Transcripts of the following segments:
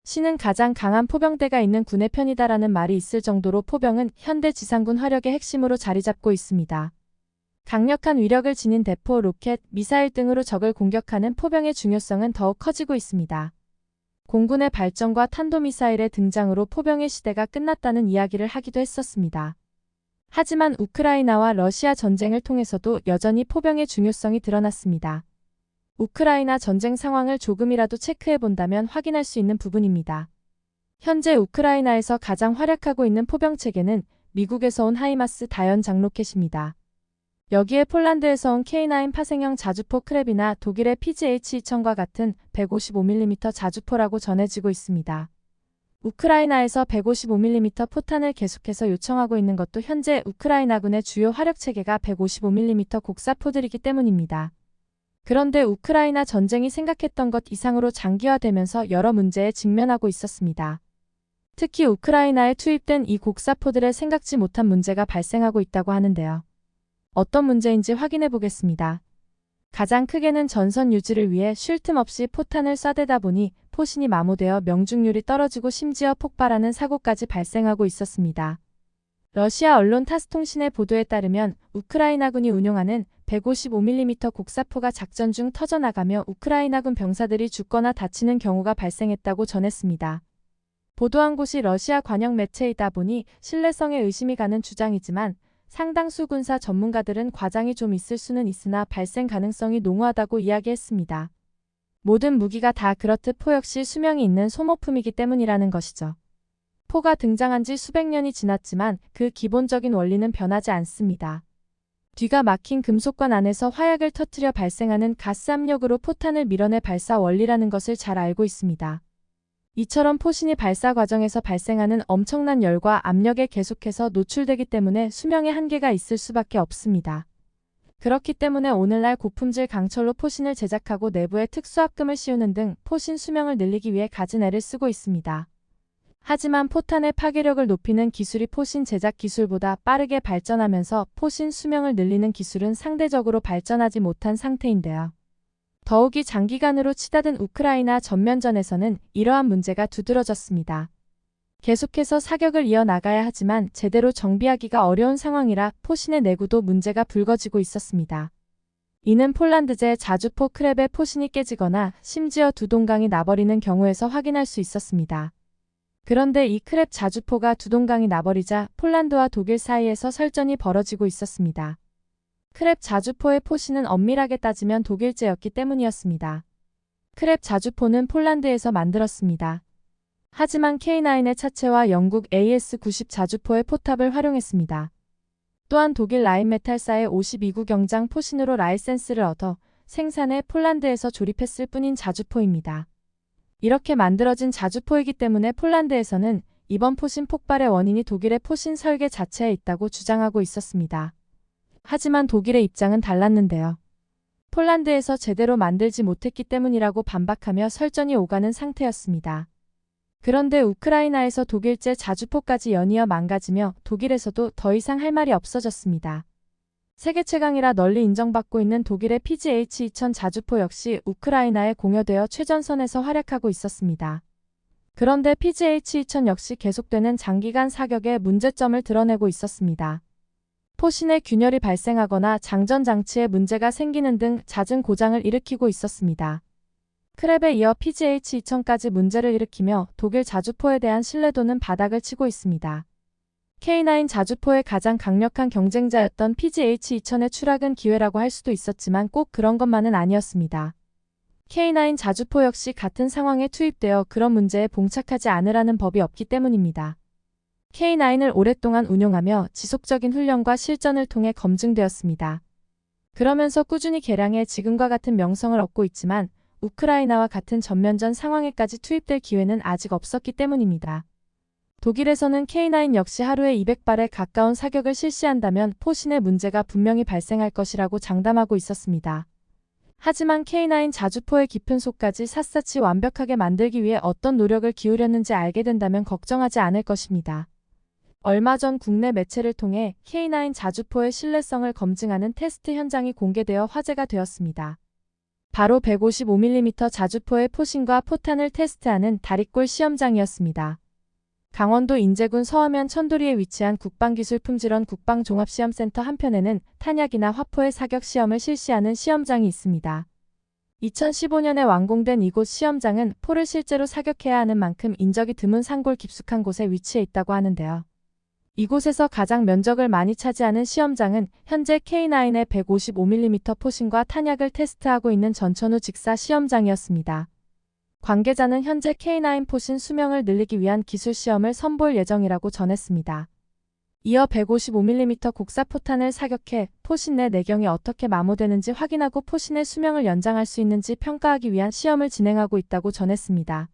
신은 가장 강한 포병대가 있는 군의 편이다라는 말이 있을 정도로 포병은 현대 지상군 화력의 핵심으로 자리잡고 있습니다. 강력한 위력을 지닌 대포, 로켓, 미사일 등으로 적을 공격하는 포병의 중요성은 더욱 커지고 있습니다. 공군의 발전과 탄도미사일의 등장으로 포병의 시대가 끝났다는 이야기를 하기도 했었습니다. 하지만 우크라이나와 러시아 전쟁을 통해서도 여전히 포병의 중요성이 드러났습니다. 우크라이나 전쟁 상황을 조금이라도 체크해 본다면 확인할 수 있는 부분입니다. 현재 우크라이나에서 가장 활약하고 있는 포병 체계는 미국에서 온 하이마스 다연 장로켓입니다. 여기에 폴란드에서 온 K9 파생형 자주포 크랩이나 독일의 PGH-2000과 같은 155mm 자주포라고 전해지고 있습니다. 우크라이나에서 155mm 포탄을 계속해서 요청하고 있는 것도 현재 우크라이나군의 주요 화력 체계가 155mm 곡사포들이기 때문입니다. 그런데 우크라이나 전쟁이 생각했던 것 이상으로 장기화되면서 여러 문제에 직면하고 있었습니다. 특히 우크라이나에 투입된 이 곡사포들의 생각지 못한 문제가 발생하고 있다고 하는데요. 어떤 문제인지 확인해 보겠습니다. 가장 크게는 전선 유지를 위해 쉴 틈 없이 포탄을 쏴대다 보니 포신이 마모되어 명중률이 떨어지고 심지어 폭발하는 사고까지 발생하고 있었습니다. 러시아 언론 타스통신의 보도에 따르면 우크라이나군이 운용하는 155mm 곡사포가 작전 중 터져나가며 우크라이나군 병사들이 죽거나 다치는 경우가 발생했다고 전했습니다. 보도한 곳이 러시아 관영 매체이다 보니 신뢰성에 의심이 가는 주장이지만 상당수 군사 전문가들은 과장이 좀 있을 수는 있으나 발생 가능성이 농후하다고 이야기했습니다. 모든 무기가 다 그렇듯 포 역시 수명이 있는 소모품이기 때문이라는 것이죠. 포가 등장한 지 수백 년이 지났지만 그 기본적인 원리는 변하지 않습니다. 뒤가 막힌 금속관 안에서 화약을 터뜨려 발생하는 가스 압력으로 포탄을 밀어내 발사 원리라는 것을 잘 알고 있습니다. 이처럼 포신이 발사 과정에서 발생하는 엄청난 열과 압력에 계속해서 노출되기 때문에 수명의 한계가 있을 수밖에 없습니다. 그렇기 때문에 오늘날 고품질 강철로 포신을 제작하고 내부에 특수합금을 씌우는 등 포신 수명을 늘리기 위해 갖은 애를 쓰고 있습니다. 하지만 포탄의 파괴력을 높이는 기술이 포신 제작 기술보다 빠르게 발전하면서 포신 수명을 늘리는 기술은 상대적으로 발전하지 못한 상태인데요. 더욱이 장기간으로 치닫은 우크라이나 전면전에서는 이러한 문제가 두드러졌습니다. 계속해서 사격을 이어나가야 하지만 제대로 정비하기가 어려운 상황이라 포신의 내구도 문제가 불거지고 있었습니다. 이는 폴란드제 자주포 크랩의 포신이 깨지거나 심지어 두동강이 나버리는 경우에서 확인할 수 있었습니다. 그런데 이 크랩 자주포가 두동강이 나버리자 폴란드와 독일 사이에서 설전이 벌어지고 있었습니다. 크랩 자주포의 포신은 엄밀하게 따지면 독일제였기 때문이었습니다. 크랩 자주포는 폴란드에서 만들었습니다. 하지만 K9의 차체와 영국 AS-90 자주포의 포탑을 활용했습니다. 또한 독일 라인메탈사의 52구 경장 포신으로 라이센스를 얻어 생산해 폴란드에서 조립했을 뿐인 자주포입니다. 이렇게 만들어진 자주포이기 때문에 폴란드에서는 이번 포신 폭발의 원인이 독일의 포신 설계 자체에 있다고 주장하고 있었습니다. 하지만 독일의 입장은 달랐는데요. 폴란드에서 제대로 만들지 못했기 때문이라고 반박하며 설전이 오가는 상태였습니다. 그런데 우크라이나에서 독일제 자주포까지 연이어 망가지며 독일에서도 더 이상 할 말이 없어졌습니다. 세계 최강이라 널리 인정받고 있는 독일의 PGH-2000 자주포 역시 우크라이나에 공여되어 최전선에서 활약하고 있었습니다. 그런데 PGH-2000 역시 계속되는 장기간 사격에 문제점을 드러내고 있었습니다. 포신에 균열이 발생하거나 장전 장치에 문제가 생기는 등 잦은 고장을 일으키고 있었습니다. 크랩에 이어 PGH-2000까지 문제를 일으키며 독일 자주포에 대한 신뢰도는 바닥을 치고 있습니다. K9 자주포의 가장 강력한 경쟁자였던 PGH-2000의 추락은 기회라고 할 수도 있었지만 꼭 그런 것만은 아니었습니다. K9 자주포 역시 같은 상황에 투입되어 그런 문제에 봉착하지 않으라는 법이 없기 때문입니다. K9을 오랫동안 운용하며 지속적인 훈련과 실전을 통해 검증되었습니다. 그러면서 꾸준히 개량해 지금과 같은 명성을 얻고 있지만 우크라이나와 같은 전면전 상황에까지 투입될 기회는 아직 없었기 때문입니다. 독일에서는 K9 역시 하루에 200발에 가까운 사격을 실시한다면 포신의 문제가 분명히 발생할 것이라고 장담하고 있었습니다. 하지만 K9 자주포의 깊은 속까지 샅샅이 완벽하게 만들기 위해 어떤 노력을 기울였는지 알게 된다면 걱정하지 않을 것입니다. 얼마 전 국내 매체를 통해 K9 자주포의 신뢰성을 검증하는 테스트 현장이 공개되어 화제가 되었습니다. 바로 155mm 자주포의 포신과 포탄을 테스트하는 다리꼴 시험장이었습니다. 강원도 인제군 서화면 천도리에 위치한 국방기술품질원 국방종합시험센터 한편에는 탄약이나 화포의 사격 시험을 실시하는 시험장이 있습니다. 2015년에 완공된 이곳 시험장은 포를 실제로 사격해야 하는 만큼 인적이 드문 산골 깊숙한 곳에 위치해 있다고 하는데요. 이곳에서 가장 면적을 많이 차지하는 시험장은 현재 K9의 155mm 포신과 탄약을 테스트하고 있는 전천후 직사 시험장이었습니다. 관계자는 현재 K9 포신 수명을 늘리기 위한 기술 시험을 선보일 예정이라고 전했습니다. 이어 155mm 곡사 포탄을 사격해 포신 내 내경이 어떻게 마모되는지 확인하고 포신의 수명을 연장할 수 있는지 평가하기 위한 시험을 진행하고 있다고 전했습니다.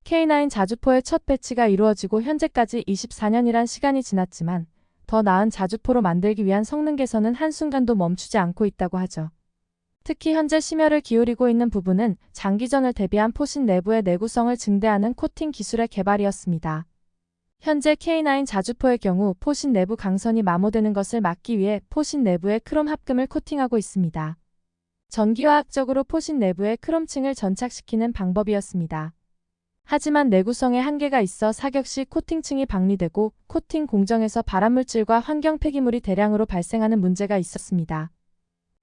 K9 자주포의 첫 배치가 이루어지고 현재까지 24년이란 시간이 지났지만 더 나은 자주포로 만들기 위한 성능 개선은 한순간도 멈추지 않고 있다고 하죠. 특히 현재 심혈을 기울이고 있는 부분은 장기전을 대비한 포신 내부의 내구성을 증대하는 코팅 기술의 개발이었습니다. 현재 K9 자주포의 경우 포신 내부 강선이 마모되는 것을 막기 위해 포신 내부에 크롬 합금을 코팅하고 있습니다. 전기화학적으로 포신 내부에 크롬층을 전착시키는 방법이었습니다. 하지만 내구성에 한계가 있어 사격 시 코팅층이 박리되고 코팅 공정에서 발암물질과 환경 폐기물이 대량으로 발생하는 문제가 있었습니다.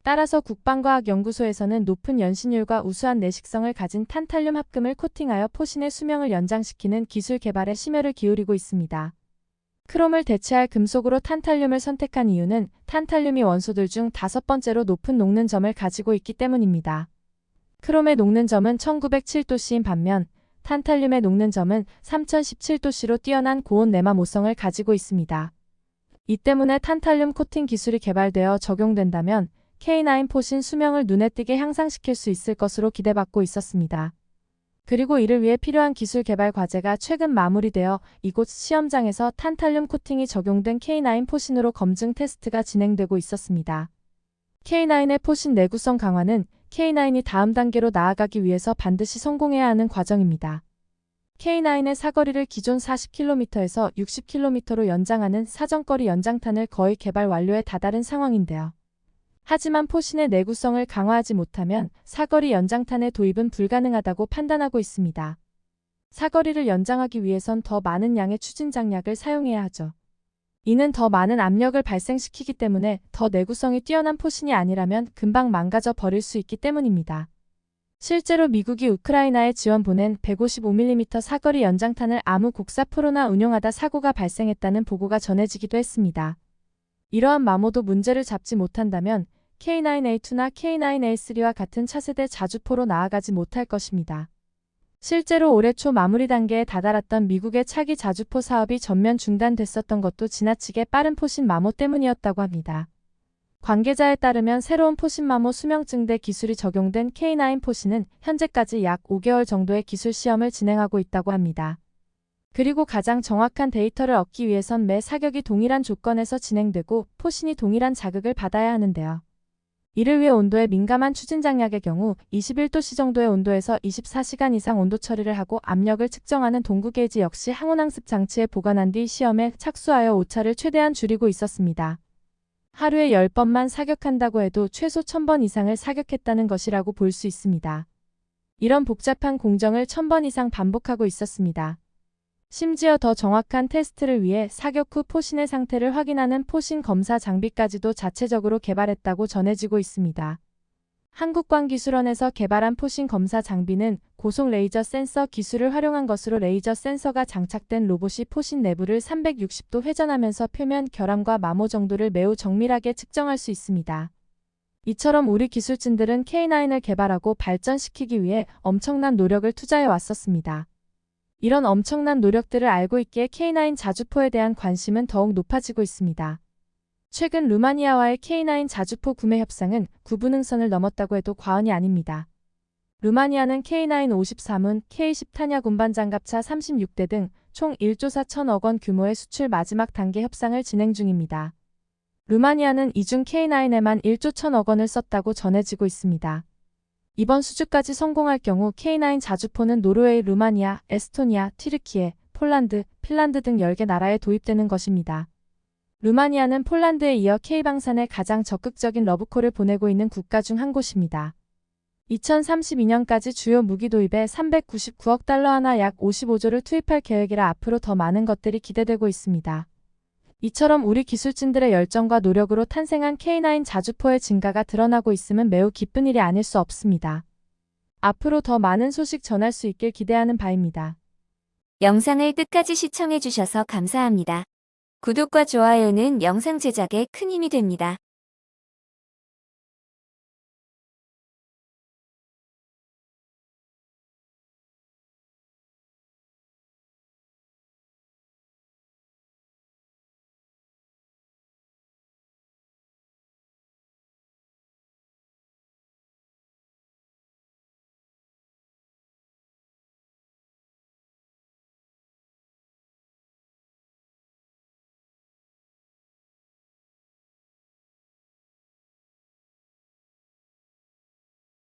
따라서 국방과학연구소에서는 높은 연신율과 우수한 내식성을 가진 탄탈륨 합금을 코팅하여 포신의 수명을 연장시키는 기술 개발에 심혈을 기울이고 있습니다. 크롬을 대체할 금속으로 탄탈륨을 선택한 이유는 탄탈륨이 원소들 중 5번째로 높은 녹는 점을 가지고 있기 때문입니다. 크롬의 녹는 점은 1907도씨인 반면 탄탈륨의 녹는 점은 3017도씨로 뛰어난 고온 내마 모성을 가지고 있습니다. 이 때문에 탄탈륨 코팅 기술이 개발되어 적용된다면 K9 포신 수명을 눈에 띄게 향상시킬 수 있을 것으로 기대받고 있었습니다. 그리고 이를 위해 필요한 기술 개발 과제가 최근 마무리되어 이곳 시험장에서 탄탈륨 코팅이 적용된 K9 포신으로 검증 테스트가 진행되고 있었습니다. K9의 포신 내구성 강화는 K9이 다음 단계로 나아가기 위해서 반드시 성공해야 하는 과정입니다. K9의 사거리를 기존 40km에서 60km로 연장하는 사정거리 연장탄을 거의 개발 완료에 다다른 상황인데요. 하지만 포신의 내구성을 강화하지 못하면 사거리 연장탄의 도입은 불가능하다고 판단하고 있습니다. 사거리를 연장하기 위해선 더 많은 양의 추진장약을 사용해야 하죠. 이는 더 많은 압력을 발생시키기 때문에 더 내구성이 뛰어난 포신이 아니라면 금방 망가져 버릴 수 있기 때문입니다. 실제로 미국이 우크라이나에 지원 보낸 155mm 사거리 연장탄을 아무 곡사포로나 운용하다 사고가 발생했다는 보고가 전해지기도 했습니다. 이러한 마모도 문제를 잡지 못한다면 K9A2나 K9A3와 같은 차세대 자주포로 나아가지 못할 것입니다. 실제로 올해 초 마무리 단계에 다다랐던 미국의 차기 자주포 사업이 전면 중단됐었던 것도 지나치게 빠른 포신 마모 때문이었다고 합니다. 관계자에 따르면 새로운 포신 마모 수명 증대 기술이 적용된 K9 포신은 현재까지 약 5개월 정도의 기술 시험을 진행하고 있다고 합니다. 그리고 가장 정확한 데이터를 얻기 위해선 매 사격이 동일한 조건에서 진행되고 포신이 동일한 자극을 받아야 하는데요. 이를 위해 온도에 민감한 추진장약의 경우 21도씨 정도의 온도에서 24시간 이상 온도 처리를 하고 압력을 측정하는 동구 게이지 역시 항온항습 장치에 보관한 뒤 시험에 착수하여 오차를 최대한 줄이고 있었습니다. 하루에 10번만 사격한다고 해도 최소 1000번 이상을 사격했다는 것이라고 볼 수 있습니다. 이런 복잡한 공정을 1000번 이상 반복하고 있었습니다. 심지어 더 정확한 테스트를 위해 사격 후 포신의 상태를 확인하는 포신 검사 장비까지도 자체적으로 개발했다고 전해지고 있습니다. 한국광기술원에서 개발한 포신 검사 장비는 고속 레이저 센서 기술을 활용한 것으로 레이저 센서가 장착된 로봇이 포신 내부를 360도 회전하면서 표면 결함과 마모 정도를 매우 정밀하게 측정할 수 있습니다. 이처럼 우리 기술진들은 K9을 개발하고 발전시키기 위해 엄청난 노력을 투자해 왔었습니다. 이런 엄청난 노력들을 알고 있기에 K9 자주포에 대한 관심은 더욱 높아지고 있습니다. 최근 루마니아와의 K9 자주포 구매 협상은 구분응선을 넘었다고 해도 과언이 아닙니다. 루마니아는 K9 53문, K10 탄약 운반 장갑차 36대 등 총 1조 4천억 원 규모의 수출 마지막 단계 협상을 진행 중입니다. 루마니아는 이중 K9에만 1조 1천억 원을 썼다고 전해지고 있습니다. 이번 수주까지 성공할 경우 K9 자주포는 노르웨이, 루마니아, 에스토니아, 튀르키예, 폴란드, 핀란드 등 10개 나라에 도입되는 것입니다. 루마니아는 폴란드에 이어 K방산에 가장 적극적인 러브콜을 보내고 있는 국가 중 한 곳입니다. 2032년까지 주요 무기 도입에 399억 달러 하나 약 55조를 투입할 계획이라 앞으로 더 많은 것들이 기대되고 있습니다. 이처럼 우리 기술진들의 열정과 노력으로 탄생한 K9 자주포의 증가가 드러나고 있음은 매우 기쁜 일이 아닐 수 없습니다. 앞으로 더 많은 소식 전할 수 있길 기대하는 바입니다. 영상을 끝까지 시청해주셔서 감사합니다. 구독과 좋아요는 영상 제작에 큰 힘이 됩니다.